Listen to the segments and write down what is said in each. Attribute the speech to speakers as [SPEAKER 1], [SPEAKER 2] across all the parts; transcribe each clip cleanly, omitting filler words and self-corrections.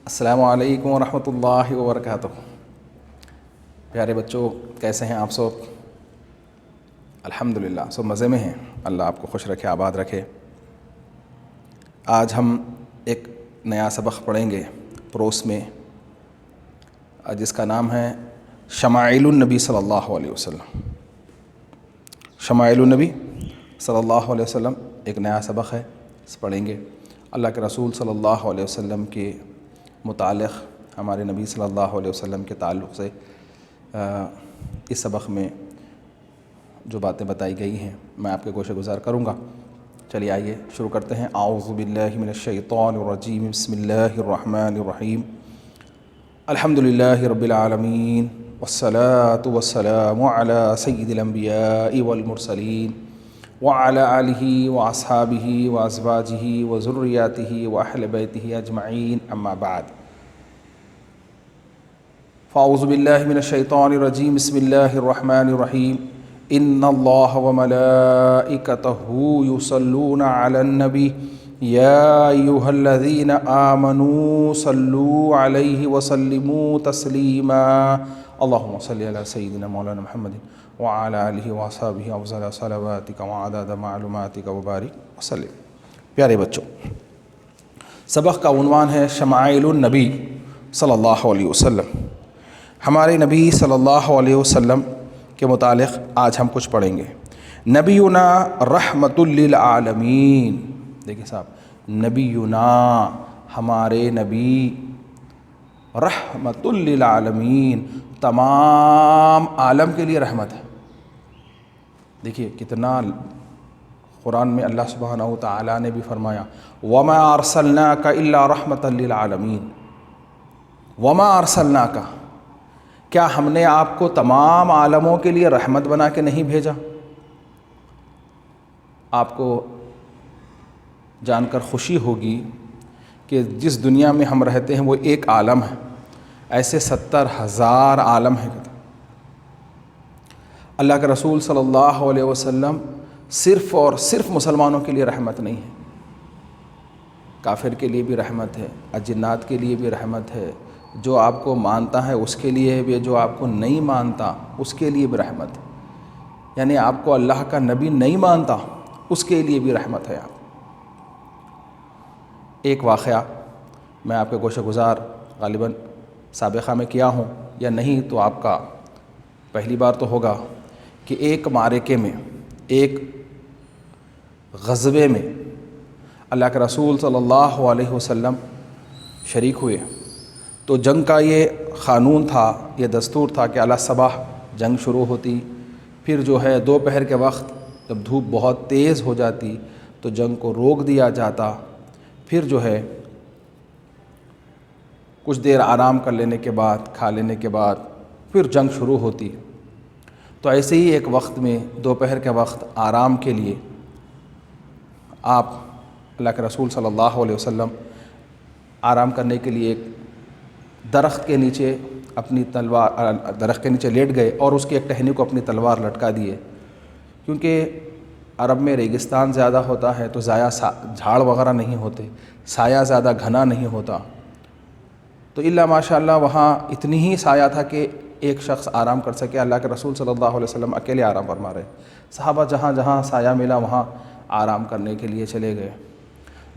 [SPEAKER 1] السلام علیکم ورحمۃ اللہ وبرکاتہ۔ پیارے بچوں، کیسے ہیں آپ سب؟ الحمدللہ سب مزے میں ہیں۔ اللہ آپ کو خوش رکھے، آباد رکھے۔ آج ہم ایک نیا سبق پڑھیں گے پروس میں، جس کا نام ہے شمائل النبی صلی اللہ علیہ وسلم۔ شمائل النبی صلی اللہ علیہ وسلم ایک نیا سبق ہے، اس پڑھیں گے۔ اللہ کے رسول صلی اللہ علیہ وسلم کے متعلق، ہمارے نبی صلی اللہ علیہ وسلم کے تعلق سے اس سبق میں جو باتیں بتائی گئی ہیں میں آپ کے گوشے گزار کروں گا۔ چلیے آئیے شروع کرتے ہیں۔ اعوذ باللہ من الشیطان الرجیم، بسم اللہ الرحمن الرحیم۔ الحمدللہ رب العالمین، والصلاة والسلام علی سید الانبیاء والمرسلین، وعلی آلہ واصحابہ وازواجہ وذریاتہ واہل بیتہ اجمعین، اما بعد۔ فاعوذ باللہ من الشیطان الرجیم، بسم اللہ الرحمن الرحیم۔ ان اللہ وملائکتہ یصلون علی النبی یا ایہا الذین آمنوا صلوا علیہ وسلموا تسلیما۔ اللہم صلی علی سیدنا مولانا محمد وعلی آلہ واصحابہ افضل صلواتک وعدد معلوماتک وبارک وسلم۔ پیارے بچوں، سبق کا عنوان ہے شمائل النبی صلی اللہ علیہ وسلم۔ ہمارے نبی صلی اللہ علیہ وسلم کے متعلق آج ہم کچھ پڑھیں گے۔ نبینا رحمۃ للعالمین۔ دیکھیں صاحب، نبینا ہمارے نبی رحمۃ للعالمین، تمام عالم کے لیے رحمت ہے۔ دیکھیے کتنا قرآن میں اللہ سبحانہ وتعالیٰ نے بھی فرمایا، وَمَا أَرْسَلْنَاكَ إِلَّا رَحْمَةً لِّلْعَالَمِينَ۔ وَمَا أَرْسَلْنَاكَ، کیا ہم نے آپ کو تمام عالموں کے لیے رحمت بنا کے نہیں بھیجا؟ آپ کو جان کر خوشی ہوگی کہ جس دنیا میں ہم رہتے ہیں وہ ایک عالم ہے، ایسے 70,000 عالم ہیں۔ اللہ کے رسول صلی اللہ علیہ وسلم صرف اور صرف مسلمانوں کے لیے رحمت نہیں ہے، کافر کے لیے بھی رحمت ہے، جنات کے لیے بھی رحمت ہے، جو آپ کو مانتا ہے اس کے لیے بھی، جو آپ کو نہیں مانتا اس کے لیے بھی رحمت ہے۔ یعنی آپ کو اللہ کا نبی نہیں مانتا اس کے لیے بھی رحمت ہے۔ آپ ایک واقعہ میں آپ کے گوشہ گزار غالباً سابقہ میں کیا ہوں یا نہیں تو آپ کا پہلی بار تو ہوگا کہ ایک معرکے میں، ایک غزوے میں اللہ کے رسول صلی اللہ علیہ وسلم شریک ہوئے تو جنگ کا یہ قانون تھا، یہ دستور تھا کہ صبح جنگ شروع ہوتی، پھر جو ہے دوپہر کے وقت جب دھوپ بہت تیز ہو جاتی تو جنگ کو روک دیا جاتا، پھر جو ہے کچھ دیر آرام کر لینے کے بعد، کھا لینے کے بعد پھر جنگ شروع ہوتی۔ تو ایسے ہی ایک وقت میں دوپہر کے وقت آرام کے لیے آپ اللہ کے رسول صلی اللہ علیہ وسلم آرام کرنے کے لیے ایک درخت کے نیچے اپنی تلوار، درخت کے نیچے لیٹ گئے اور اس کی ایک ٹہنی کو اپنی تلوار لٹکا دیے، کیونکہ عرب میں ریگستان زیادہ ہوتا ہے تو جھاڑ وغیرہ نہیں ہوتے، سایہ زیادہ گھنا نہیں ہوتا، تو الا ماشاء اللہ وہاں اتنی ہی سایہ تھا کہ ایک شخص آرام کر سکے۔ اللہ کے رسول صلی اللہ علیہ وسلم اکیلے آرام فرما رہے، صحابہ جہاں جہاں سایہ ملا وہاں آرام کرنے کے لیے چلے گئے۔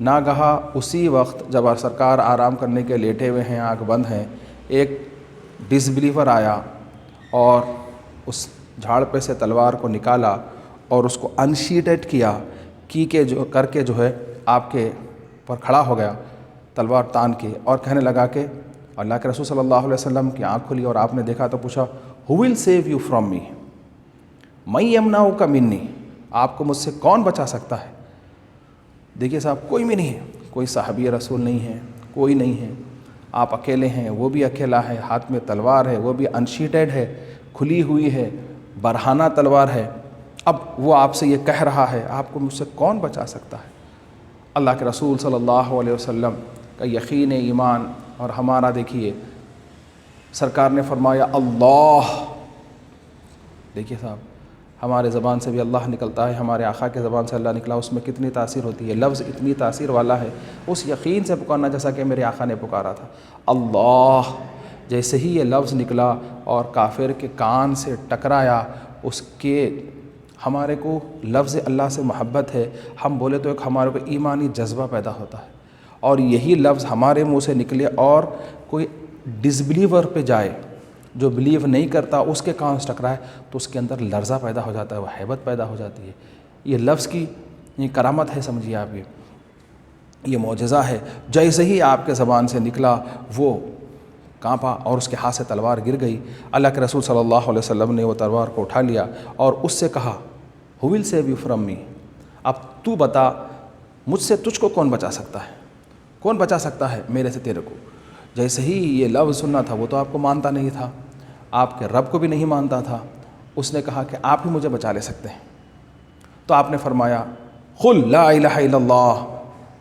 [SPEAKER 1] ناگہا اسی وقت جب سرکار آرام کرنے کے لیٹے ہوئے ہیں، آنکھ بند ہیں، ایک ڈس بلیور آیا اور اس جھاڑ پہ سے تلوار کو نکالا اور اس کو انشیٹڈ کیا، جو کر کے جو ہے آپ کے پر کھڑا ہو گیا تلوار تان کے، اور کہنے لگا کہ اللہ کے رسول صلی اللہ علیہ وسلم کی آنکھ کھلی اور آپ نے دیکھا تو پوچھا، who will save you from me, من یمنعک منی، آپ کو مجھ سے کون بچا سکتا ہے؟ دیکھیے صاحب، کوئی بھی نہیں ہے، کوئی صحابی رسول نہیں ہے، کوئی نہیں ہے، آپ اکیلے ہیں، وہ بھی اکیلا ہے، ہاتھ میں تلوار ہے، وہ بھی انشیٹڈ ہے، کھلی ہوئی ہے، برہنہ تلوار ہے، اب وہ آپ سے یہ کہہ رہا ہے، آپ کو مجھ سے کون بچا سکتا ہے؟ اللہ کے رسول صلی اللہ علیہ وسلم کا یقین ایمان اور ہمارا دیکھیے، سرکار نے فرمایا اللہ۔ دیکھیے صاحب، ہمارے زبان سے بھی اللہ نکلتا ہے، ہمارے آقا کے زبان سے اللہ نکلا، اس میں کتنی تاثیر ہوتی ہے، لفظ اتنی تاثیر والا ہے، اس یقین سے پکارنا جیسا کہ میرے آقا نے پکارا تھا اللہ، جیسے ہی یہ لفظ نکلا اور کافر کے کان سے ٹکرایا، اس کے ہمارے کو لفظ اللہ سے محبت ہے، ہم بولے تو ایک ہمارے کو ایمانی جذبہ پیدا ہوتا ہے، اور یہی لفظ ہمارے منہ سے نکلے اور کوئی ڈسبلیور پہ جائے، جو بلیو نہیں کرتا، اس کے کان سے ٹکرائے تو اس کے اندر لرزہ پیدا ہو جاتا ہے، وہ ہیبت پیدا ہو جاتی ہے۔ یہ لفظ کی یہ کرامت ہے، سمجھیے آپ، یہ معجزہ ہے۔ جیسے ہی آپ کے زبان سے نکلا وہ کانپا اور اس کے ہاتھ سے تلوار گر گئی۔ اللہ کے رسول صلی اللہ علیہ وسلم نے وہ تلوار کو اٹھا لیا اور اس سے کہا who will save you from me، اب تو بتا مجھ سے تجھ کو کون بچا سکتا ہے، کون بچا سکتا ہے میرے سے تیرے کو۔ جیسے ہی یہ لفظ سننا تھا، وہ تو آپ کو مانتا نہیں تھا، آپ کے رب کو بھی نہیں مانتا تھا، اس نے کہا کہ آپ ہی مجھے بچا لے سکتے ہیں۔ تو آپ نے فرمایا قل لا الہ الا اللہ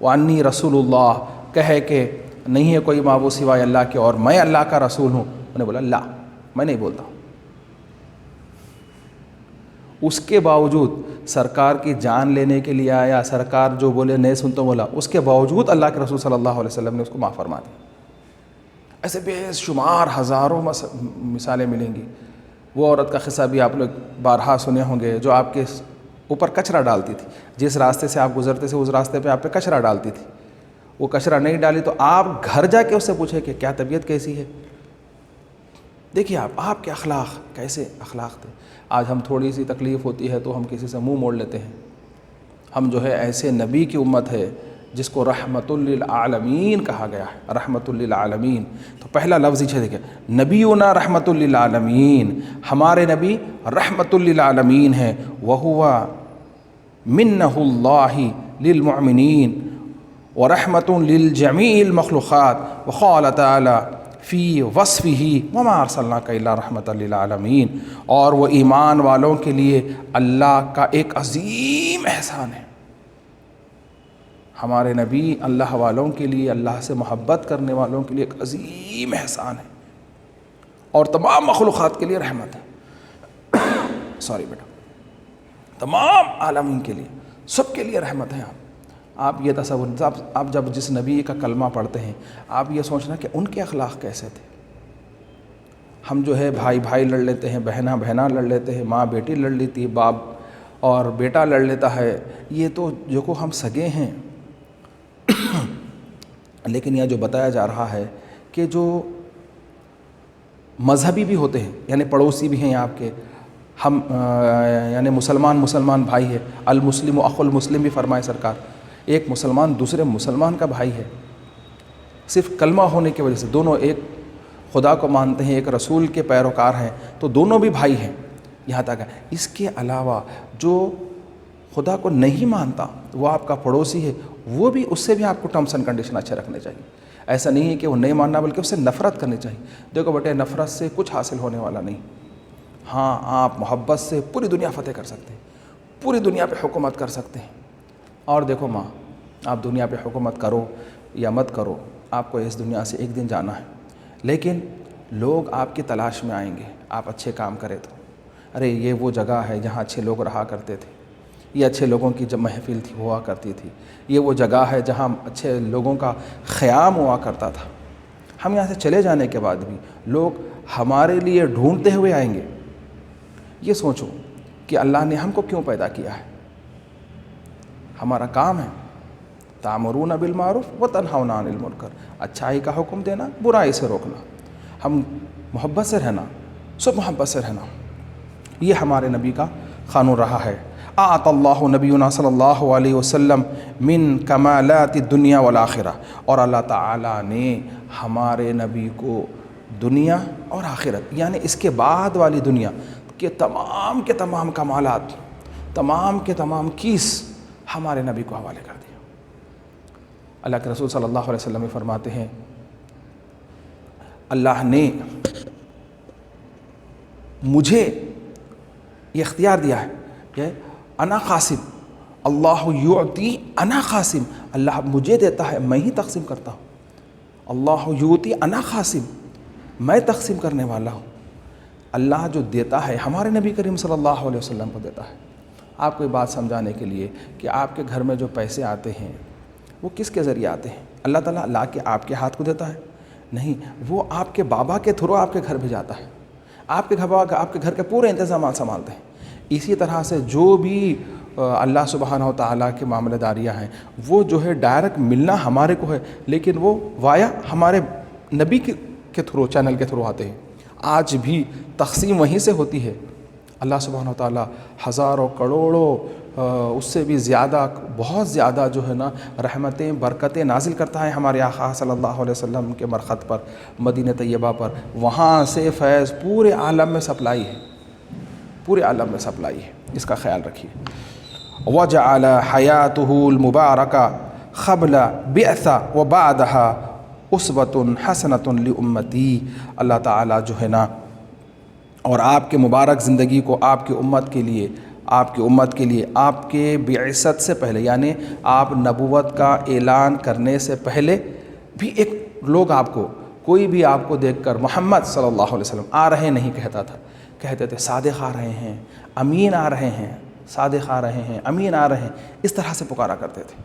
[SPEAKER 1] وانی رسول اللہ، کہے کہ نہیں ہے کوئی معبود سوائے اللہ کے اور میں اللہ کا رسول ہوں۔ انہوں نے بولا لا، میں نہیں بولتا۔ اس کے باوجود سرکار کی جان لینے کے لیے آیا، سرکار جو بولے نہیں سنتا بولا، اس کے باوجود اللہ کے رسول صلی اللہ علیہ وسلم نے اس کو معاف فرما دیا۔ ایسے بے شمار ہزاروں مثالیں ملیں گی۔ وہ عورت کا قصہ بھی آپ لوگ بارہا سنے ہوں گے، جو آپ کے اوپر کچرا ڈالتی تھی، جس راستے سے آپ گزرتے تھے اس راستے پہ آپ پہ کچرا ڈالتی تھی، وہ کچرا نہیں ڈالی تو آپ گھر جا کے اس سے پوچھے کہ کیا طبیعت کیسی ہے۔ دیکھیے آپ کے اخلاق کیسے اخلاق تھے۔ آج ہم تھوڑی سی تکلیف ہوتی ہے تو ہم کسی سے منہ موڑ لیتے ہیں۔ ہم جو ہے ایسے نبی کی امت ہے جس کو رحمت للعالمین کہا گیا ہے، رحمت للعالمین۔ تو پہلا لفظ ہی دیکھیں، نبینا رحمت للعالمین، ہمارے نبی رحمت للعالمین ہیں۔ وہوا منہ اللہ للمؤمنین ورحمت للجمیع المخلوقات، وقال تعالی فی وصفہ وما ارسلناک الا رحمت للعالمین، اور وہ ایمان والوں کے لیے اللہ کا ایک عظیم احسان ہے۔ ہمارے نبی اللہ والوں کے لیے، اللہ سے محبت کرنے والوں کے لیے ایک عظیم احسان ہے، اور تمام مخلوقات کے لیے رحمت ہے۔ سوری بیٹا، تمام عالمین کے لیے، سب کے لیے رحمت ہے۔ آپ یہ تصور، آپ جب جس نبی کا کلمہ پڑھتے ہیں آپ یہ سوچنا کہ ان کے اخلاق کیسے تھے۔ ہم جو ہے بھائی بھائی لڑ لیتے ہیں، بہنا بہنا لڑ لیتے ہیں، ماں بیٹی لڑ لیتی ہے، باپ اور بیٹا لڑ لیتا ہے، یہ تو جو کو ہم سگے ہیں۔ لیکن یہ جو بتایا جا رہا ہے کہ جو مذہبی بھی ہوتے ہیں، یعنی پڑوسی بھی ہیں آپ کے، ہم یعنی مسلمان بھائی ہے، المسلم اخو المسلم بھی فرمائے سرکار، ایک مسلمان دوسرے مسلمان کا بھائی ہے، صرف کلمہ ہونے کی وجہ سے دونوں ایک خدا کو مانتے ہیں، ایک رسول کے پیروکار ہیں، تو دونوں بھی بھائی ہیں۔ یہاں تک ہے، اس کے علاوہ جو خدا کو نہیں مانتا وہ آپ کا پڑوسی ہے، وہ بھی اس سے بھی آپ کو ٹرمس اینڈ کنڈیشن اچھے رکھنے چاہیے۔ ایسا نہیں ہے کہ وہ نہیں ماننا، بلکہ اس سے نفرت کرنی چاہیے۔ دیکھو بیٹے، نفرت سے کچھ حاصل ہونے والا نہیں۔ ہاں، آپ محبت سے پوری دنیا فتح کر سکتے ہیں، پوری دنیا پہ حکومت کر سکتے ہیں۔ اور دیکھو ماں، آپ دنیا پہ حکومت کرو یا مت کرو، آپ کو اس دنیا سے ایک دن جانا ہے، لیکن لوگ آپ کی تلاش میں آئیں گے۔ آپ اچھے کام کرے تو، ارے یہ وہ جگہ ہے جہاں اچھے لوگ رہا کرتے تھے، یہ اچھے لوگوں کی جب محفل تھی ہوا کرتی تھی، یہ وہ جگہ ہے جہاں اچھے لوگوں کا خیام ہوا کرتا تھا۔ ہم یہاں سے چلے جانے کے بعد بھی لوگ ہمارے لیے ڈھونڈتے ہوئے آئیں گے۔ یہ سوچو کہ اللہ نے ہم کو کیوں پیدا کیا ہے۔ ہمارا کام ہے تأمرون بالمعروف وتنہون عن المنکر، اچھائی کا حکم دینا، برائی سے روکنا، ہم محبت سے رہنا، سب محبت سے رہنا، یہ ہمارے نبی کا قانون رہا ہے۔ اعطى اللہ نبینا صلی اللہ علیہ وسلم من کمالات الدنیا والآخرہ، اور اللہ تعالیٰ نے ہمارے نبی کو دنیا اور آخرت، یعنی اس کے بعد والی دنیا کے تمام کمالات، تمام کے تمام کیس ہمارے نبی کو حوالے کر دیا۔ اللہ کے رسول صلی اللہ علیہ وسلم فرماتے ہیں، اللہ نے مجھے یہ اختیار دیا ہے کہ انا قاسم، اللہ یعطی انا قاسم، اللہ مجھے دیتا ہے، میں ہی تقسیم کرتا ہوں۔ اللہ یعطی انا قاسم، میں تقسیم کرنے والا ہوں۔ اللہ جو دیتا ہے ہمارے نبی کریم صلی اللہ علیہ وسلم کو دیتا ہے۔ آپ کو یہ بات سمجھانے کے لیے کہ آپ کے گھر میں جو پیسے آتے ہیں وہ کس کے ذریعے آتے ہیں؟ اللہ تعالیٰ لا کے آپ کے ہاتھ کو دیتا ہے؟ نہیں، وہ آپ کے بابا کے تھرو آپ کے گھر بھی جاتا ہے، آپ کے گھر کے پورے انتظامات سنبھالتے ہیں۔ اسی طرح سے جو بھی اللہ سبحانہ و تعالیٰ کے معاملہ داریاں ہیں وہ جو ہے ڈائریکٹ ملنا ہمارے کو ہے، لیکن وہ وایا ہمارے نبی کے تھرو، چینل کے تھرو آتے ہیں۔ آج بھی تقسیم وہیں سے ہوتی ہے۔ اللہ سبحانہ و تعالیٰ ہزاروں کروڑوں اس سے بھی زیادہ، بہت زیادہ جو ہے نا رحمتیں برکتیں نازل کرتا ہے ہمارے آقا صلی اللہ علیہ وسلم کے مرخت پر، مدینہ طیبہ پر۔ وہاں سے فیض پورے عالم میں سپلائی ہے، پورے عالم میں سپلائی ہے، اس کا خیال رکھیے۔ وجعل حیاتہ المبارکہ قبل بعثہ وبعدہا اسوۃ حسنۃ لامتی۔ اللہ تعالیٰ جو ہے نا اور آپ کے مبارک زندگی کو آپ کی امت کے لیے، آپ کے بعثت سے پہلے، یعنی آپ نبوت کا اعلان کرنے سے پہلے بھی ایک لوگ آپ کو، کوئی بھی آپ کو دیکھ کر محمد صلی اللہ علیہ وسلم آ رہے نہیں کہتا تھا، کہتے تھے صادق آ رہے ہیں، امین آ رہے ہیں، صادق آ رہے ہیں، امین آ رہے ہیں، اس طرح سے پکارا کرتے تھے۔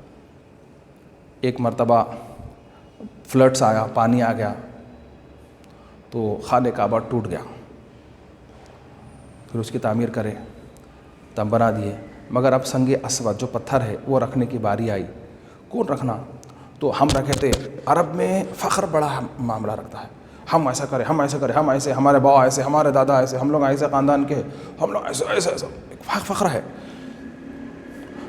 [SPEAKER 1] ایک مرتبہ فلڈس آیا، پانی آ گیا تو خانہ کعبہ ٹوٹ گیا، پھر اس کی تعمیر کرے تب بنا دیے، مگر اب سنگ اسود جو پتھر ہے وہ رکھنے کی باری آئی، کون رکھنا؟ تو ہم رکھے تھے۔ عرب میں فخر بڑا معاملہ رکھتا ہے، ہم ایسا کریں، ہم ایسا کریں، ہم ایسے، ہمارے باپ ایسے، ہمارے دادا ایسے، ہم لوگ ایسے خاندان کے، ہم لوگ ایسے ایسے ایسا، فخر ہے۔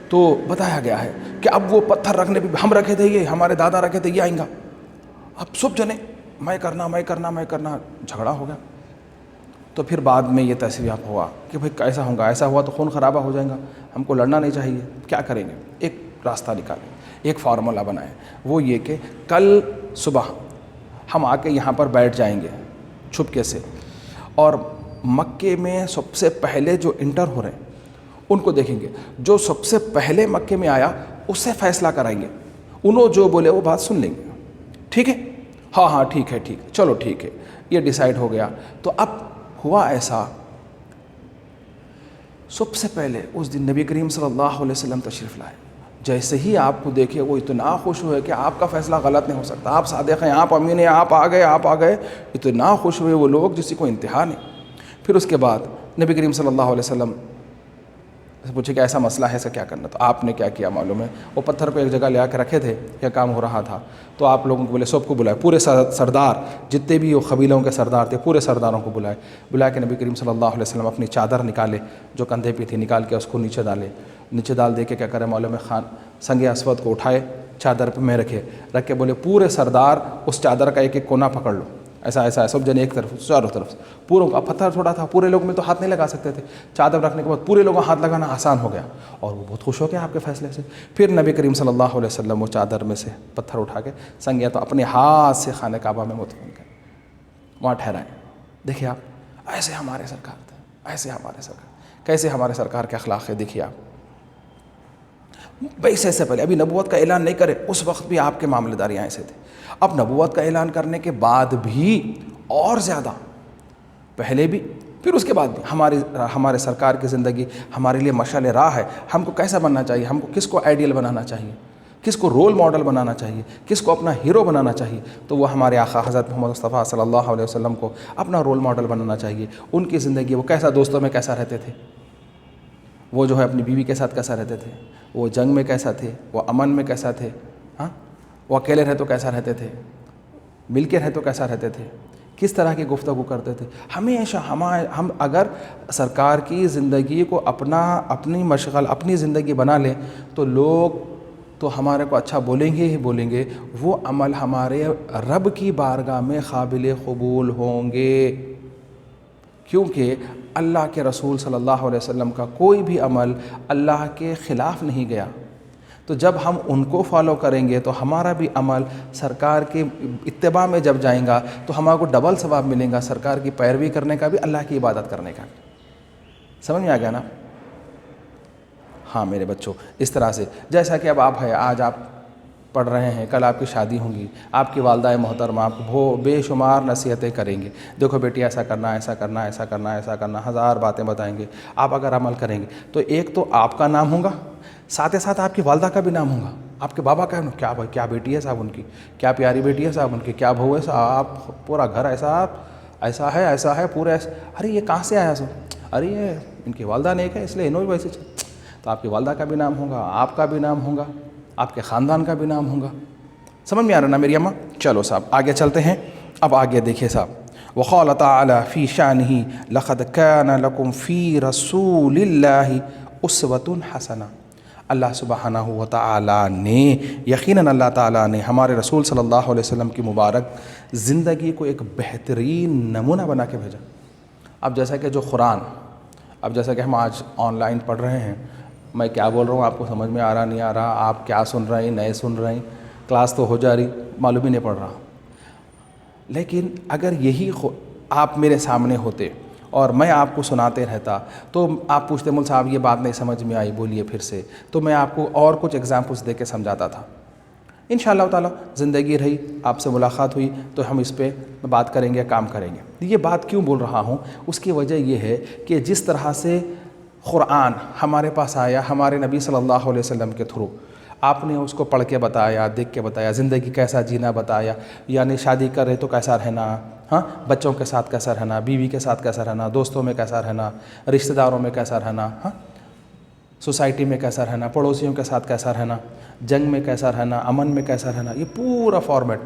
[SPEAKER 1] تو بتایا گیا ہے کہ اب وہ پتھر رکھنے پہ ہم رکھے تھے، یہ ہمارے دادا رکھے تھے، یہ آئیں گا، اب سب جنے میں کرنا جھگڑا ہو گیا۔ تو پھر بعد میں یہ تصویب ہوا کہ بھئی کیسا ہوگا، ایسا ہوا تو خون خرابہ ہو جائے گا، ہم کو لڑنا نہیں چاہیے، کیا کریں گے؟ ایک راستہ نکالیں، ایک فارمولہ بنائیں، وہ یہ کہ کل صبح ہم آ کے یہاں پر بیٹھ جائیں گے چھپکے سے، اور مکے میں سب سے پہلے جو انٹر ہو رہے ہیں ان کو دیکھیں گے، جو سب سے پہلے مکے میں آیا اس سے فیصلہ کرائیں گے، انہوں جو بولے وہ بات سن لیں گے، ٹھیک ہے؟ ہاں ٹھیک ہے، چلو ٹھیک ہے، یہ ڈیسائیڈ ہو گیا۔ تو اب ہوا ایسا، سب سے پہلے اس دن نبی کریم صلی اللہ علیہ وسلم تشریف لائے، جیسے ہی آپ کو دیکھے وہ اتنا خوش ہوئے کہ آپ کا فیصلہ غلط نہیں ہو سکتا، آپ صادق ہیں، آپ امین ہیں، آپ آ گئے، اتنا خوش ہوئے وہ لوگ جس کو انتہا نہیں۔ پھر اس کے بعد نبی کریم صلی اللہ علیہ وسلم سے پوچھے کہ ایسا مسئلہ ہے، ایسا کیا کرنا؟ تو آپ نے کیا کیا معلوم ہے؟ وہ پتھر کو ایک جگہ لے آ کے رکھے تھے، کیا کام ہو رہا تھا، تو آپ لوگوں کو بولے، سب کو بلائے، پورے سردار جتنے بھی وہ قبیلوں کے سردار تھے، پورے سرداروں کو بلا کے نبی کریم صلی اللہ علیہ وسلم اپنی چادر نکالے جو کندھے پہ تھی، نکال کے اس کو نیچے ڈال دے کے کیا کرے معلوم ہے؟ خان سنگ اسود کو اٹھائے، چادر پہ میں رکھ کے بولے پورے سردار اس چادر کا ایک ایک کونا پکڑ لو، ایسا سب جنے ایک طرف، چاروں طرف پوروں کا، پتھر تھوڑا تھا، پورے لوگ میں تو ہاتھ نہیں لگا سکتے تھے، چادر رکھنے کے بعد پورے لوگوں ہاتھ لگانا آسان ہو گیا، اور وہ بہت خوش ہو گیا آپ کے فیصلے سے۔ پھر نبی کریم صلی اللہ علیہ وسلم وہ چادر میں سے پتھر اٹھا کے سنگیا تو اپنے ہاتھ سے خانہ کعبہ میں مدفون کر وہاں ٹھہرائے۔ دیکھیے آپ، ایسے ہمارے سرکار تھے، ایسے ہمارے سرکار، کیسے ہمارے سرکار کے اخلاق ہے، دیکھیے آپ، بیسے سے پہلے، ابھی نبوت کا اعلان نہیں کرے اس وقت بھی آپ کے معاملہ داریاں ایسے تھے، اب نبوت کا اعلان کرنے کے بعد بھی اور زیادہ، پہلے بھی پھر اس کے بعد بھی ہمارے سرکار کی زندگی ہمارے لیے مشعل راہ ہے، ہم کو کیسا بننا چاہیے، ہم کو کس کو آئیڈیل بنانا چاہیے، کس کو رول ماڈل بنانا چاہیے، کس کو اپنا ہیرو بنانا چاہیے، تو وہ ہمارے آقا حضرت محمد مصطفیٰ صلی اللہ علیہ وسلم کو اپنا رول ماڈل بنانا چاہیے۔ ان کی زندگی، وہ کیسا دوستوں میں کیسا رہتے تھے، وہ جو ہے اپنی بیوی کے ساتھ کیسا رہتے تھے، وہ جنگ میں کیسا تھے، وہ امن میں کیسا تھے، ہاں وہ اکیلے رہے تو کیسا رہتے تھے، مل کے رہے تو کیسا رہتے تھے، کس طرح کی گفتگو کرتے تھے۔ ہمیشہ ہم اگر سرکار کی زندگی کو اپنی مشغل، اپنی زندگی بنا لیں تو لوگ تو ہمارے کو اچھا بولیں گے ہی بولیں گے، وہ عمل ہمارے رب کی بارگاہ میں قابل قبول ہوں گے، کیونکہ اللہ کے رسول صلی اللہ علیہ وسلم کا کوئی بھی عمل اللہ کے خلاف نہیں گیا، تو جب ہم ان کو فالو کریں گے تو ہمارا بھی عمل سرکار کے اتباع میں جب جائیں گا تو ہمارے کو ڈبل ثواب ملے گا، سرکار کی پیروی کرنے کا بھی، اللہ کی عبادت کرنے کا بھی۔ سمجھ میں آ گیا نا؟ ہاں میرے بچوں، اس طرح سے جیسا کہ اب آپ ہے، آج آپ پڑھ رہے ہیں، کل آپ کی شادی ہوں گی، آپ کی والدہ محترمہ آپ کو بے شمار نصیحتیں کریں گے، دیکھو بیٹی ایسا کرنا، ایسا کرنا، ایسا کرنا، ایسا کرنا، ہزار باتیں بتائیں گے. آپ اگر عمل کریں گے تو ایک تو آپ کا نام ہوگا، ساتھ ہی ساتھ آپ کی والدہ کا بھی نام ہوگا، آپ کے بابا کا کیا بھائی، کیا بیٹی ہے صاحب ان کی، کیا پیاری بیٹی ہے صاحب ان کی، کیا بہو ہے صاحب، پورا گھر ایسا ہے پورے ایسا. ارے یہ کہاں سے آیا سو، ارے یہ ان کی والدہ نیک ہے اس لیے انہوں بھی ویسے تو آپ کی والدہ کا بھی نام ہوگا، آپ کا بھی نام ہوگا، آپ کے خاندان کا بھی نام ہوگا. سمجھ میں آ رہا نا میری اماں؟ چلو صاحب آگے چلتے ہیں. اب آگے دیکھیے صاحب، وقال تعالی فی شانہ لقد کان لکم فی رسول اللہ اسوۃ حسنہ. اللہ سبحانہ و تعالیٰ نے، یقیناً اللہ تعالیٰ نے ہمارے رسول صلی اللہ علیہ وسلم کی مبارک زندگی کو ایک بہترین نمونہ بنا کے بھیجا. اب جیسا کہ جو قرآن، اب جیسا کہ ہم آج آن لائن پڑھ رہے ہیں، میں کیا بول رہا ہوں آپ کو سمجھ میں آ رہا نہیں آ رہا، آپ کیا سن رہے ہیں نہیں سن رہے ہیں، کلاس تو ہو جا رہی، معلوم ہی نہیں پڑ رہا. لیکن اگر یہی آپ میرے سامنے ہوتے اور میں آپ کو سناتے رہتا تو آپ پوچھتے مول صاحب یہ بات نہیں سمجھ میں آئی، بولیے پھر سے، تو میں آپ کو اور کچھ ایگزامپلس دے کے سمجھاتا تھا. انشاءاللہ تعالیٰ زندگی رہی، آپ سے ملاقات ہوئی تو ہم اس پہ بات کریں گے، کام کریں گے. یہ بات کیوں بول رہا ہوں، اس کی وجہ یہ ہے کہ جس طرح سے قرآن ہمارے پاس آیا ہمارے نبی صلی اللہ علیہ وسلم کے تھرو، آپ نے اس کو پڑھ کے بتایا، دیکھ کے بتایا، زندگی کیسا جینا بتایا، یعنی شادی کرے تو کیسا رہنا، ہاں بچوں کے ساتھ کیسا رہنا، بیوی کے ساتھ کیسا رہنا، دوستوں میں کیسا رہنا، رشتہ داروں میں کیسا رہنا، ہاں سوسائٹی میں کیسا رہنا، پڑوسیوں کے ساتھ کیسا رہنا، جنگ میں کیسا رہنا، امن میں کیسا رہنا. یہ پورا فارمیٹ،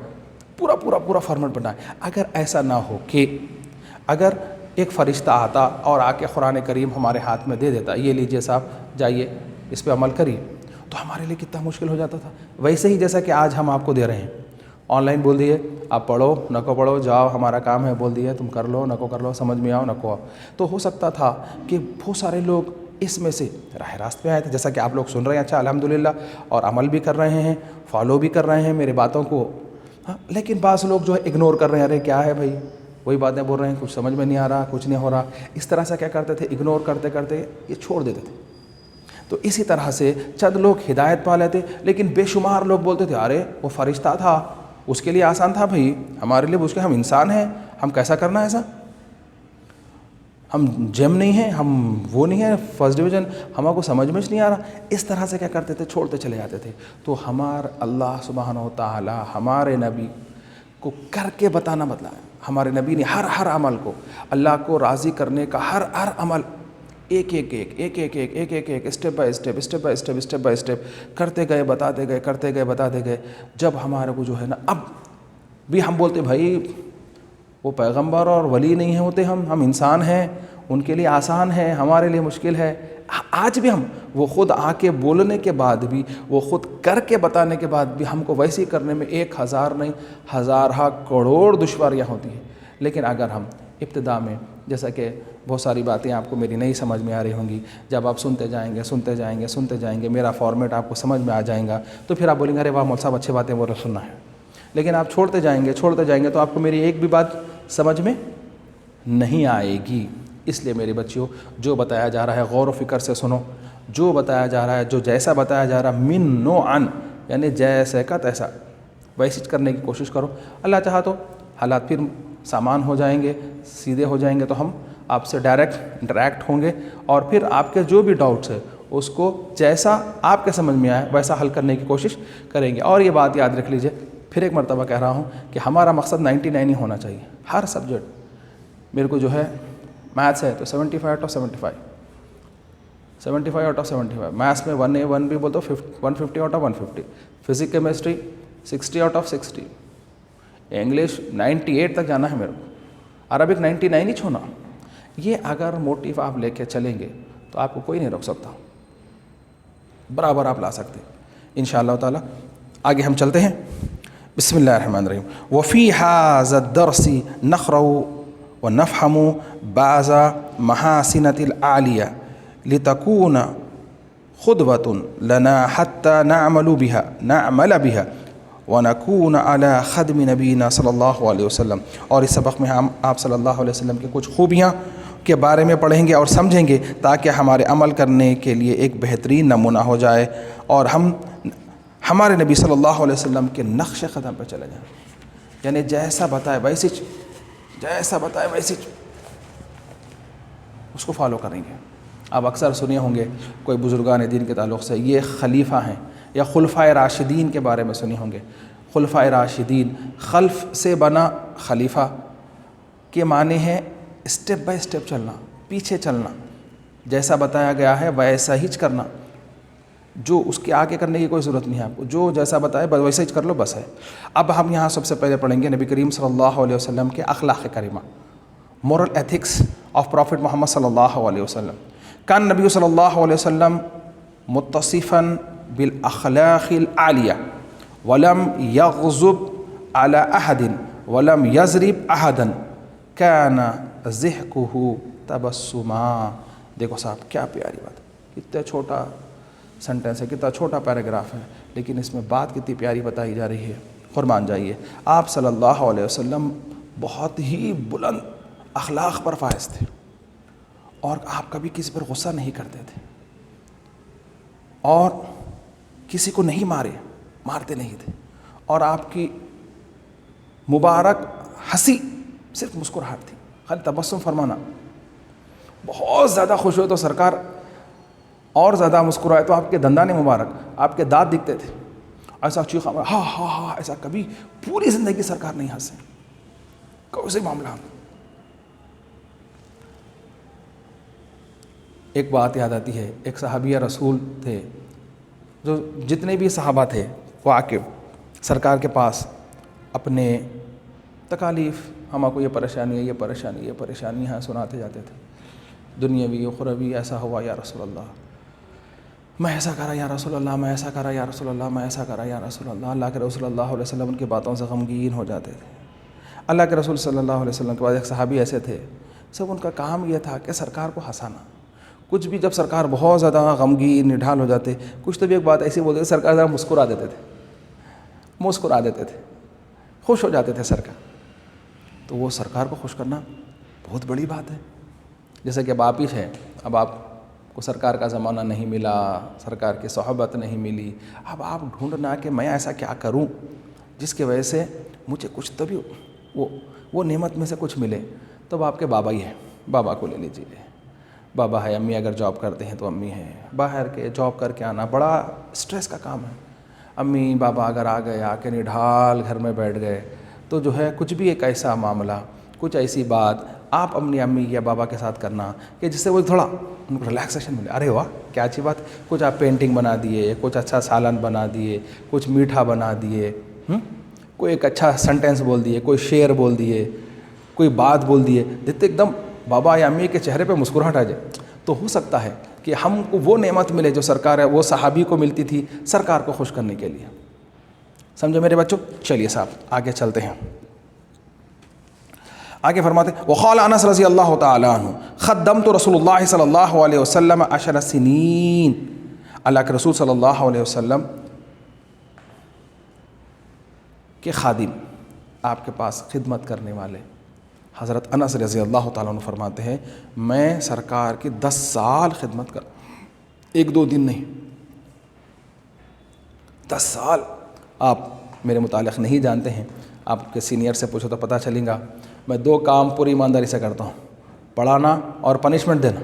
[SPEAKER 1] پورا فارمیٹ بنا ہے. اگر ایسا نہ ہو کہ اگر ایک فرشتہ آتا اور آ کے قرآن کریم ہمارے ہاتھ میں دے دیتا، یہ لیجئے صاحب جائیے اس پہ عمل کریے، تو ہمارے لیے کتنا مشکل ہو جاتا تھا. ویسے ہی جیسا کہ آج ہم آپ کو دے رہے ہیں، آن لائن بول دیے آپ پڑھو نہ کو پڑھو، جاؤ ہمارا کام ہے، بول دیے تم کر لو نہ کو کر لو، سمجھ میں آؤ نہ کو آؤ. تو ہو سکتا تھا کہ بہت سارے لوگ اس میں سے راہ راست پہ آئے تھے، جیسا کہ آپ لوگ سن رہے ہیں، اچھا الحمدللہ، اور عمل بھی کر رہے ہیں، فالو بھی کر رہے ہیں میرے باتوں کو. ہاں لیکن بعض لوگ جو ہے اگنور کر رہے ہیں، ارے کیا ہے بھائی وہی باتیں بول رہے ہیں، کچھ سمجھ میں نہیں آ رہا، کچھ نہیں ہو رہا. اس طرح سے کیا کرتے تھے، اگنور کرتے کرتے یہ چھوڑ دیتے تھے. تو اسی طرح سے چند لوگ ہدایت پا لیتے، لیکن بے شمار لوگ بولتے تھے ارے وہ فرشتہ تھا، اس کے لیے آسان تھا بھائی، ہمارے لیے اس کے، ہم انسان ہیں، ہم کیسا کرنا ایسا، ہم جیم نہیں ہیں، ہم وہ نہیں ہیں فرسٹ ڈویژن، ہمارے کو سمجھ میں نہیں آ رہا. اس طرح سے کیا کرتے تھے، چھوڑتے چلے جاتے تھے. تو اللہ سبحانہ و تعالی ہمارے نبی کو کر کے بتانا بتلایا. ہمارے نبی نے ہر عمل کو، اللہ کو راضی کرنے کا ہر عمل ایک اسٹیپ بائی اسٹیپ کرتے گئے، بتاتے گئے. جب ہمارے کو جو ہے نا، اب بھی ہم بولتے بھائی وہ پیغمبر اور ولی نہیں ہوتے، ہم انسان ہیں، ان کے لیے آسان ہے، ہمارے لیے مشکل ہے. آج بھی ہم وہ خود آ کے بولنے کے بعد بھی، وہ خود کر کے بتانے کے بعد بھی ہم کو ویسے ہی کرنے میں 1000 نہیں، ہزارہ کروڑ دشواریاں ہوتی ہیں. لیکن اگر ہم ابتدا میں، جیسا کہ بہت ساری باتیں آپ کو میری نہیں سمجھ میں آ رہی ہوں گی، جب آپ سنتے جائیں گے میرا فارمیٹ آپ کو سمجھ میں آ جائے گا، تو پھر آپ بولیں گے ارے واہ مول صاحب اچھی باتیں بول رہے، سننا ہے. لیکن آپ چھوڑتے جائیں گے تو آپ کو میری ایک بھی بات سمجھ میں نہیں آئے گی. اس لیے میری بچیوں، جو بتایا جا رہا ہے غور و فکر سے سنو. جو بتایا جا رہا ہے، جو جیسا بتایا جا رہا ہے، من نوعن، یعنی جیسے کا تیسا ویسے کرنے کی کوشش کرو. اللہ چاہا تو حالات پھر سامان ہو جائیں گے، سیدھے ہو جائیں گے، تو ہم آپ سے ڈائریکٹ انٹریکٹ ہوں گے، اور پھر آپ کے جو بھی ڈاؤٹس ہے اس کو جیسا آپ کے سمجھ میں آئے ویسا حل کرنے کی کوشش کریں گے. اور یہ بات یاد رکھ لیجئے، پھر ایک مرتبہ کہہ رہا ہوں کہ ہمارا مقصد 99 ہی ہونا چاہیے ہر سبجیکٹ. میرے کو جو ہے میتھس ہے تو 75 آؤٹ آف 75 میتھس میں 1A 1B بول تو 150 out of 150. Physics chemistry 60 out of 60. English 98 تک جانا ہے میرے کو. عربک 99 ہی چھونا. یہ اگر موٹیو آپ لے کے چلیں گے تو آپ کو کوئی نہیں روک سکتا، برابر آپ لا سکتے انشاءاللہ تعالی. آگے ہم چلتے ہیں. بسم اللہ الرحمن الرحیم. وفی ھذا الدرس نقرأ ونفهم بعض محاسن العالیہ لتكون خطبة لنا حتى نعمل بها ونكون على خدم نبینا صلی اللہ علیہ وسلم. اور اس سبق میں ہم آپ صلی اللہ علیہ وسلم کی کچھ خوبیاں کے بارے میں پڑھیں گے اور سمجھیں گے، تاکہ ہمارے عمل کرنے کے لیے ایک بہترین نمونہ ہو جائے، اور ہم ہمارے نبی صلی اللہ علیہ وسلم کے نقش قدم پہ چلے جائیں، یعنی جیسا بتائے ویسے اس کو فالو کریں گے۔ آپ اکثر سنے ہوں گے کوئی بزرگان دین کے تعلق سے یہ خلیفہ ہیں، یا خلفائے راشدین کے بارے میں سنے ہوں گے۔ خلفائے راشدین، خلف سے بنا خلیفہ کے معنی ہے اسٹیپ بائی اسٹیپ چلنا، پیچھے چلنا، جیسا بتایا گیا ہے ویسا ہی کرنا، جو اس کے آگے کرنے کی کوئی ضرورت نہیں ہے آپ کو، جو جیسا بتائے بس ویسا ہی کر لو بس ہے۔ اب ہم یہاں سب سے پہلے پڑھیں گے نبی کریم صلی اللہ علیہ وسلم کے اخلاق کریمہ، مورل ایتھکس آف پروفٹ محمد صلی اللہ علیہ وسلم۔ کان نبی صلی اللہ علیہ وسلم متصفاً بالاخلاق العالیہ ولم یغضب علی احد ولم یضرب احدا کان ضحکہ تبسما۔ دیکھو صاحب کیا پیاری بات ہے، کتنا چھوٹا سنٹنس ہے، کتنا چھوٹا پیراگراف ہے، لیکن اس میں بات کتنی پیاری بتائی جا رہی ہے۔ قربان جائیے، آپ صلی اللہ علیہ وسلم بہت ہی بلند اخلاق پر فائز تھے، اور آپ کبھی کسی پر غصہ نہیں کرتے تھے، اور کسی کو نہیں مارتے نہیں تھے، اور آپ کی مبارک ہنسی صرف مسکراہٹ تھی، خالی تبسم فرمانا۔ بہت زیادہ خوش ہوئے تو سرکار اور زیادہ مسکرائے تو آپ کے دندان مبارک، آپ کے دانت دکھتے تھے، ایسا چیخا ہاں ہاں ہاں، ایسا کبھی پوری زندگی سرکار نہیں ہنسے، کوئی سے معاملہ۔ ایک بات یاد آتی ہے، ایک صحابیہ رسول تھے، جو جتنے بھی صحابہ تھے وہ آ کے سرکار کے پاس اپنے تکالیف، ہمارے کو یہ پریشانی ہے سناتے جاتے تھے، دنیاوی اخروی، ایسا ہوا یا رسول اللہ، میں ایسا کرا یا رسول اللہ، میں ایسا کرا یا رسول اللہ، میں ایسا کرا یا رسول اللہ۔ اللہ کے رسول صلی اللہ علیہ وسلم ان کی باتوں سے غمگین ہو جاتے تھے۔ اللہ کے رسول صلی اللہ علیہ وسلم کے بعد ایک صحابی ایسے تھے، سب ان کا کام یہ تھا کہ سرکار کو ہنسانا۔ کچھ بھی جب سرکار بہت زیادہ غمگین نڈھال ہو جاتے، کچھ تو بھی ایک بات ایسی بولتے، سرکار ذرا مسکرا دیتے تھے، خوش ہو جاتے تھے سرکار۔ تو وہ سرکار کو خوش کرنا بہت بڑی بات ہے۔ جیسے کہ اب آپ ہی ہے، اب آپ کو سرکار کا زمانہ نہیں ملا، سرکار کی صحبت نہیں ملی، اب آپ ڈھونڈنا کہ میں ایسا کیا کروں جس کی وجہ سے مجھے کچھ تو بھی وہ نعمت میں سے کچھ ملے۔ تو اب آپ کے بابا ہی ہیں، بابا کو لے لیجیے، بابا ہے، امی اگر جاب کرتے ہیں تو امی ہیں، باہر کے جاب کر کے آنا بڑا سٹریس کا کام ہے۔ امی بابا اگر آ گئے، آ کے نڈھال گھر میں بیٹھ گئے، تو جو ہے کچھ بھی ایک ایسا معاملہ، کچھ ایسی بات آپ اپنی امی یا بابا کے ساتھ کرنا کہ جس سے وہ تھوڑا ان کو ریلیکسیشن ملے۔ ارے واہ کیا اچھی بات، کچھ آپ پینٹنگ بنا دیے، کچھ اچھا سالن بنا دیے، کچھ میٹھا بنا دیے، کوئی ایک اچھا سنٹینس بول دیے، کوئی شعر بول دیے، کوئی بات بول دیے، جتنے ایک دم بابا یا امی کے چہرے پہ مسکراہٹ آ جائے، تو ہو سکتا ہے کہ ہم کو وہ نعمت ملے جو سرکار ہے وہ صحابی کو ملتی تھی سرکار کو خوش کرنے کے لیے۔ سمجھے میرے بچوں؟ چلیے صاحب آگے چلتے ہیں۔ آگے فرماتے ہیں وقال انس رضی اللہ تعالی عنہ خدمت رسول اللہ صلی اللہ علیہ وسلم 10 سنین۔ اللہ کے رسول صلی اللہ علیہ وسلم کے خادم، آپ کے پاس خدمت کرنے والے حضرت انس رضی اللہ تعالیٰ عنہ فرماتے ہیں میں سرکار کی 10 سال خدمت کر، 1-2 دن نہیں، 10 سال۔ آپ میرے متعلق نہیں جانتے ہیں، آپ کے سینئر سے پوچھو تو پتہ چلے گا، میں 2 کام پوری ایمانداری سے کرتا ہوں، پڑھانا اور پنشمنٹ دینا،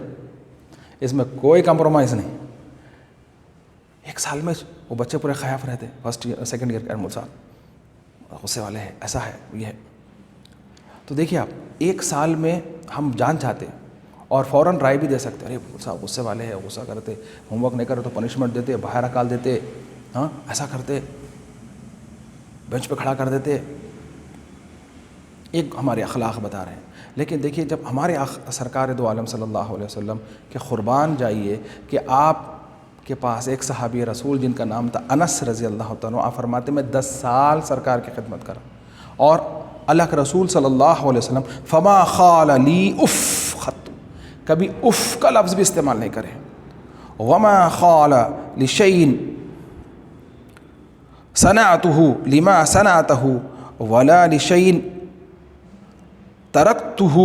[SPEAKER 1] اس میں کوئی کمپرومائز نہیں۔ 1 سال میں وہ بچے پورے خیاف رہتے، فرسٹ ایئر سیکنڈ ایئر کے ارمل صاحب غصے والے ہیں، ایسا ہے یہ ہے۔ تو دیکھیے آپ 1 سال میں ہم جان چاہتے اور فوراً رائے بھی دے سکتے، ارے صاحب غصے والے ہیں، غصہ کرتے، ہوم ورک نہیں کرے تو پنشمنٹ دیتے، باہر نکال دیتے، ہاں ایسا کرتے، بینچ پہ کھڑا کر دیتے، ایک ہمارے اخلاق بتا رہے ہیں۔ لیکن دیکھیے جب ہمارے سرکار دو عالم صلی اللہ علیہ وسلم کے قربان جائیے کہ آپ کے پاس ایک صحابی رسول جن کا نام تھا انس رضی اللہ تعالیٰ، آپ فرماتے میں 10 سال سرکار کی خدمت کرا، اور اللہ کے رسول صلی اللہ علیہ وسلم فما قال لی اف خط، کبھی اف کا لفظ بھی استعمال نہیں کرے، وما قال لشیء صنعته لما صنعته ولا لشیء ترکتہ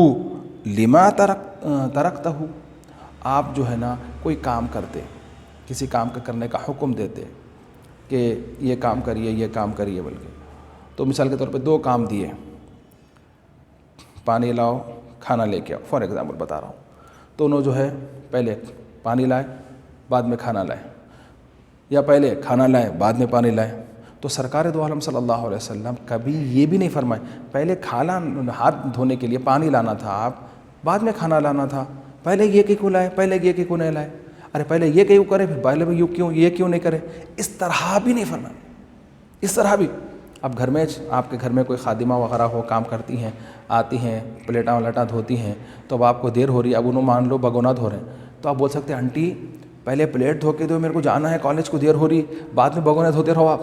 [SPEAKER 1] لما ترکتہ۔ آپ جو ہے نا کوئی کام کرتے، کسی کام کا کرنے کا حکم دیتے، کہ یہ کام کریے یہ کام کریے بلکہ. تو مثال کے طور پہ 2 کام دیے، پانی لاؤ کھانا لے کے آؤ، فار ایگزامپل بتا رہا ہوں. تو انہوں جو ہے پہلے پانی لائے بعد میں کھانا لائے، یا پہلے کھانا لائے بعد میں پانی لائے. تو سرکار دو عالم صلی اللہ علیہ وسلم کبھی یہ بھی نہیں فرمائے پہلے کھانا ہاتھ دھونے کے لیے پانی لانا تھا آپ، بعد میں کھانا لانا تھا. پہلے یہ کیوں لائے، پہلے یہ کیوں نہیں لائے، ارے پہلے یہ کیوں کرے پھر پہلے یہ کیوں نہیں کرے. اس طرح بھی نہیں فرمایا، اس طرح بھی. اب گھر میں آپ کے گھر میں کوئی خادمہ وغیرہ ہو، کام کرتی ہیں، آتی ہیں، پلیٹاں ولیٹاں دھوتی ہیں، تو اب آپ کو دیر ہو رہی ہے، اب انہوں مان لو بگونا دھو رہے ہیں، تو آپ بول سکتے ہیں آنٹی پہلے پلیٹ دھو کے دو، میرے کو جانا ہے کالج کو، دیر ہو رہی، بعد میں بگونے دھوتے رہو آپ.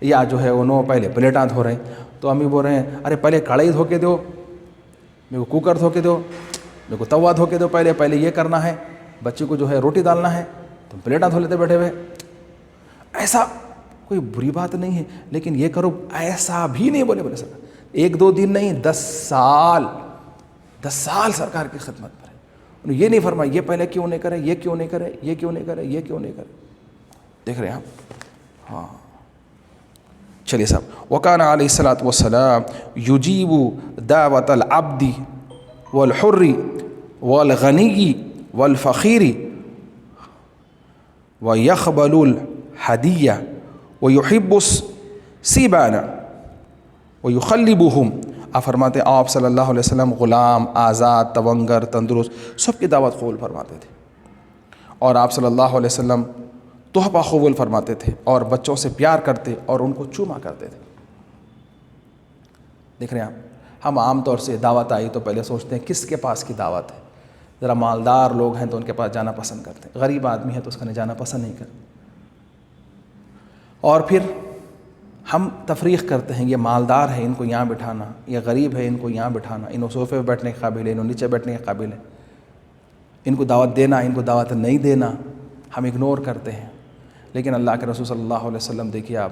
[SPEAKER 1] یا جو ہے انہوں پہلے پلیٹاں دھو رہے ہیں، تو امی بول رہے ہیں ارے پہلے کڑھائی دھو کے دو، میرے کو کوکر دھو کے دو، میرے کو توا دھو کے دو، پہلے یہ کرنا ہے، بچے کو جو ہے روٹی ڈالنا ہے، تم پلیٹاں دھو لیتے بیٹھے ہوئے. ایسا کوئی بری بات نہیں ہے، لیکن یہ کرو ایسا بھی نہیں بولے سر. 1-2 دن نہیں، 10 سال سرکار کی خدمت پر ہے. انہوں یہ نہیں فرمایا یہ پہلے کیوں نہیں کرے، یہ کیوں نہیں کرے، یہ کیوں نہیں کرے، یہ کیوں نہیں کرے. دیکھ رہے ہیں آپ؟ ہاں چلیے صاحب. وکان علیہ الصلوۃ والسلام یجیب دعوت العبد والحر والغنی والفقیر ویقبل الہدیہ ویحب السیبان ویخلبہم. آپ فرماتے آپ صلی اللہ علیہ وسلم غلام، آزاد، تونگر، تندرست سب کی دعوت قبول فرماتے تھے، اور آپ صلی اللہ علیہ وسلم تحفہ قبول فرماتے تھے، اور بچوں سے پیار کرتے اور ان کو چوما کرتے تھے. دیکھ رہے ہیں آپ؟ ہم عام طور سے دعوت آئی تو پہلے سوچتے ہیں کس کے پاس کی دعوت ہے. ذرا مالدار لوگ ہیں تو ان کے پاس جانا پسند کرتے ہیں، غریب آدمی ہے تو اس کا جانا پسند نہیں کرتے. اور پھر ہم تفریق کرتے ہیں، یہ مالدار ہے ان کو یہاں بٹھانا، یہ غریب ہے ان کو یہاں بٹھانا، انہوں صوفے پہ بیٹھنے کے قابل ہے، انہوں نیچے بیٹھنے کے قابل ہے، ان کو دعوت دینا، ان کو دعوت نہیں دینا، ہم اگنور کرتے ہیں. لیکن اللہ کے رسول صلی اللہ علیہ وسلم دیکھیے آپ،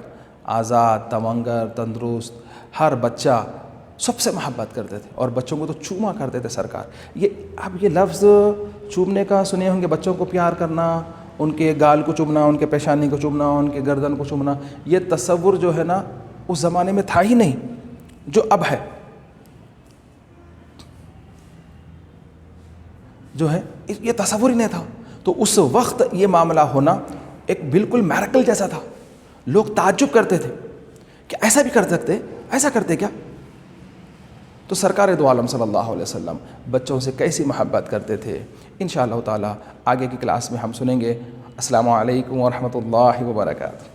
[SPEAKER 1] آزاد، تونگر، تندرست ہر بچہ سب سے محبت کرتے تھے، اور بچوں کو تو چوما کرتے تھے سرکار. یہ لفظ چومنے کا سنے ہوں گے، بچوں کو پیار کرنا، ان کے گال کو چومنا، ان کے پیشانی کو چومنا، ان کے گردن کو چومنا، یہ تصور جو ہے نا اس زمانے میں تھا ہی نہیں جو اب ہے. جو ہے یہ تصور ہی نہیں تھا. تو اس وقت یہ معاملہ ہونا ایک بالکل میریکل جیسا تھا. لوگ تعجب کرتے تھے کہ ایسا بھی کر سکتے، ایسا کرتے کیا. تو سرکار دو عالم صلی اللہ علیہ وسلم بچوں سے کیسی محبت کرتے تھے، انشاءاللہ تعالی آگے کی کلاس میں ہم سنیں گے. السلام علیکم ورحمۃ اللہ وبرکاتہ.